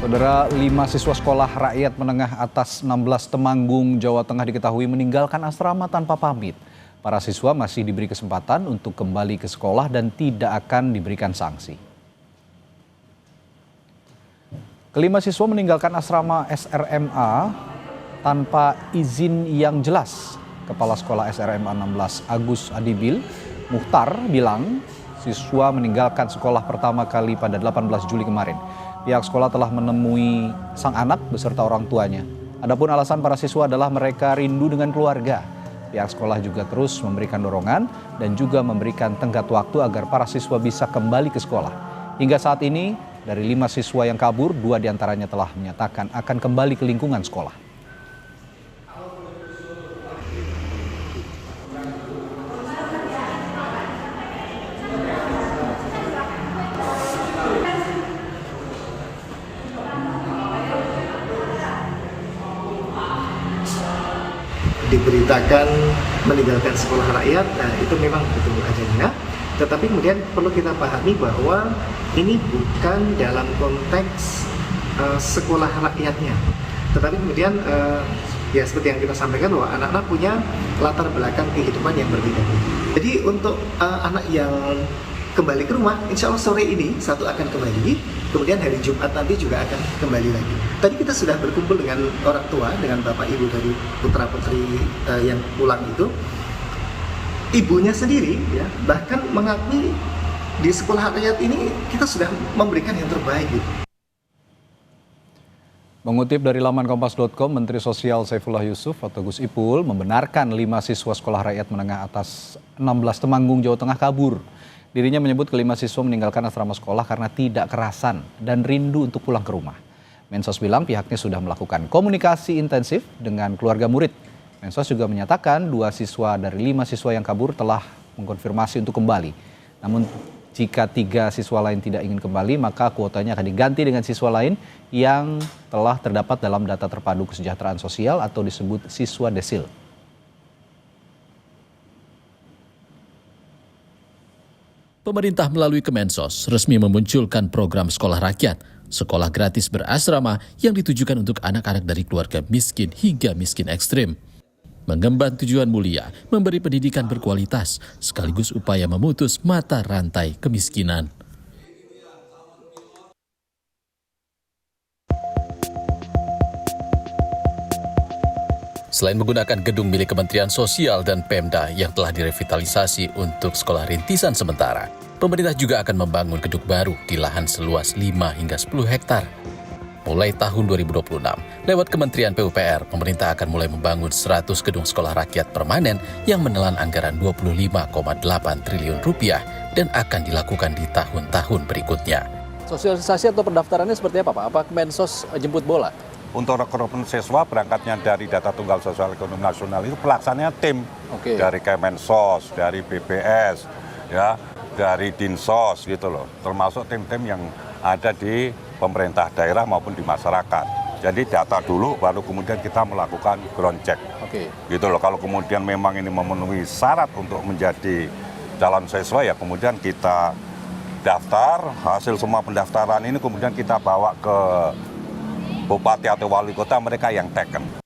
Saudara, 5 siswa sekolah rakyat menengah atas 16 Temanggung, Jawa Tengah diketahui meninggalkan asrama tanpa pamit. Para siswa masih diberi kesempatan untuk kembali ke sekolah dan tidak akan diberikan sanksi. Kelima siswa meninggalkan asrama SRMA tanpa izin yang jelas. Kepala Sekolah SRMA 16 Agus Adibil Muhtar bilang siswa meninggalkan sekolah pertama kali pada 18 Juli kemarin. Pihak sekolah telah menemui sang anak beserta orang tuanya. Adapun alasan para siswa adalah mereka rindu dengan keluarga. Pihak sekolah juga terus memberikan dorongan dan juga memberikan tenggat waktu agar para siswa bisa kembali ke sekolah. Hingga saat ini, dari 5 siswa yang kabur, 2 diantaranya telah menyatakan akan kembali ke lingkungan sekolah. Diberitakan meninggalkan sekolah rakyat, nah itu memang betul adanya. Tetapi kemudian perlu kita pahami bahwa ini bukan dalam konteks sekolah rakyatnya. Tetapi kemudian ya seperti yang kita sampaikan bahwa anak-anak punya latar belakang kehidupan yang berbeda. Jadi untuk anak yang kembali ke rumah, insya Allah sore ini satu akan kembali, kemudian hari Jumat nanti juga akan kembali lagi. Tadi kita sudah berkumpul dengan orang tua, dengan bapak ibu dari putra putri yang pulang itu. Ibunya sendiri ya bahkan mengakui di sekolah rakyat ini kita sudah memberikan yang terbaik gitu. Mengutip dari laman kompas.com, Menteri Sosial Saifullah Yusuf atau Gus Ipul membenarkan 5 siswa sekolah rakyat menengah atas 16 Temanggung, Jawa Tengah kabur. Dirinya menyebut kelima siswa meninggalkan asrama sekolah karena tidak kerasan dan rindu untuk pulang ke rumah. Mensos bilang pihaknya sudah melakukan komunikasi intensif dengan keluarga murid. Mensos juga menyatakan 2 siswa dari 5 siswa yang kabur telah mengkonfirmasi untuk kembali. Namun jika 3 siswa lain tidak ingin kembali, maka kuotanya akan diganti dengan siswa lain yang telah terdapat dalam data terpadu kesejahteraan sosial atau disebut siswa desil. Pemerintah melalui Kemensos resmi memunculkan program sekolah rakyat, sekolah gratis berasrama yang ditujukan untuk anak-anak dari keluarga miskin hingga miskin ekstrim. Mengemban tujuan mulia, memberi pendidikan berkualitas, sekaligus upaya memutus mata rantai kemiskinan. Selain menggunakan gedung milik Kementerian Sosial dan Pemda yang telah direvitalisasi untuk sekolah rintisan sementara, pemerintah juga akan membangun gedung baru di lahan seluas 5 hingga 10 hektar. Mulai tahun 2026, lewat Kementerian PUPR, pemerintah akan mulai membangun 100 gedung sekolah rakyat permanen yang menelan anggaran 25,8 triliun rupiah dan akan dilakukan di tahun-tahun berikutnya. Sosialisasi atau pendaftarannya seperti apa, Pak? Apa Kemensos jemput bola? Untuk rekrutmen siswa berangkatnya dari data tunggal sosial ekonomi nasional itu pelaksananya tim dari Kemensos, dari BPS, ya, dari Dinsos gitu loh, termasuk tim-tim yang ada di pemerintah daerah maupun di masyarakat. Jadi data dulu, baru kemudian kita melakukan ground check, gitu loh. Kalau kemudian memang ini memenuhi syarat untuk menjadi calon siswa, ya kemudian kita daftar, hasil semua pendaftaran ini kemudian kita bawa ke bupati atau wali kota mereka yang taken.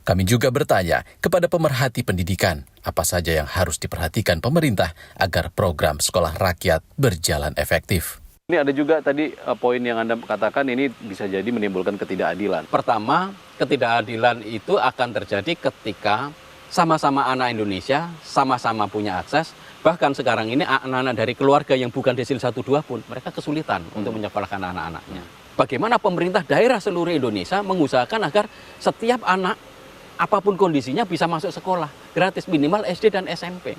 Kami juga bertanya kepada pemerhati pendidikan, apa saja yang harus diperhatikan pemerintah agar program sekolah rakyat berjalan efektif. Ini ada juga tadi poin yang Anda katakan ini bisa jadi menimbulkan ketidakadilan. Pertama, ketidakadilan itu akan terjadi ketika sama-sama anak Indonesia, sama-sama punya akses. Bahkan sekarang ini anak-anak dari keluarga yang bukan desil 1-2 pun, mereka kesulitan untuk menyekolahkan anak-anaknya. Bagaimana pemerintah daerah seluruh Indonesia mengusahakan agar setiap anak, apapun kondisinya bisa masuk sekolah gratis minimal SD dan SMP.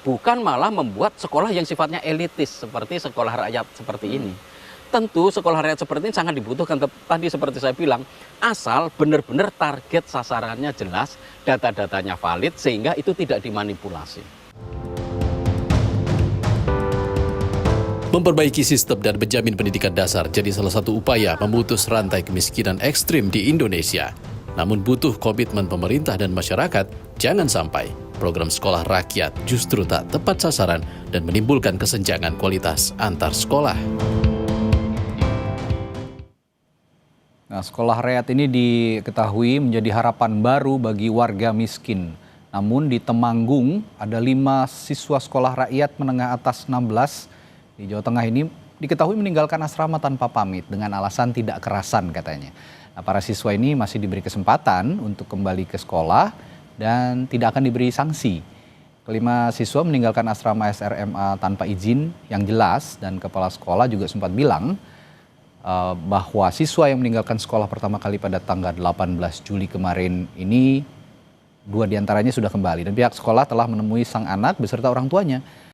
Bukan malah membuat sekolah yang sifatnya elitis seperti sekolah rakyat seperti ini. Tentu sekolah rakyat seperti ini sangat dibutuhkan. Tadi seperti saya bilang, asal benar-benar target sasarannya jelas, data-datanya valid sehingga itu tidak dimanipulasi. Memperbaiki sistem dan menjamin pendidikan dasar jadi salah satu upaya memutus rantai kemiskinan ekstrim di Indonesia. Namun butuh komitmen pemerintah dan masyarakat, jangan sampai program sekolah rakyat justru tak tepat sasaran dan menimbulkan kesenjangan kualitas antar sekolah. Nah, sekolah rakyat ini diketahui menjadi harapan baru bagi warga miskin. Namun di Temanggung ada 5 siswa sekolah rakyat menengah atas 16 di Jawa Tengah ini diketahui meninggalkan asrama tanpa pamit dengan alasan tidak kerasan katanya. Nah, para siswa ini masih diberi kesempatan untuk kembali ke sekolah dan tidak akan diberi sanksi. Kelima siswa meninggalkan asrama SRMA tanpa izin yang jelas dan kepala sekolah juga sempat bilang bahwa siswa yang meninggalkan sekolah pertama kali pada tanggal 18 Juli kemarin ini 2 diantaranya sudah kembali dan pihak sekolah telah menemui sang anak beserta orang tuanya.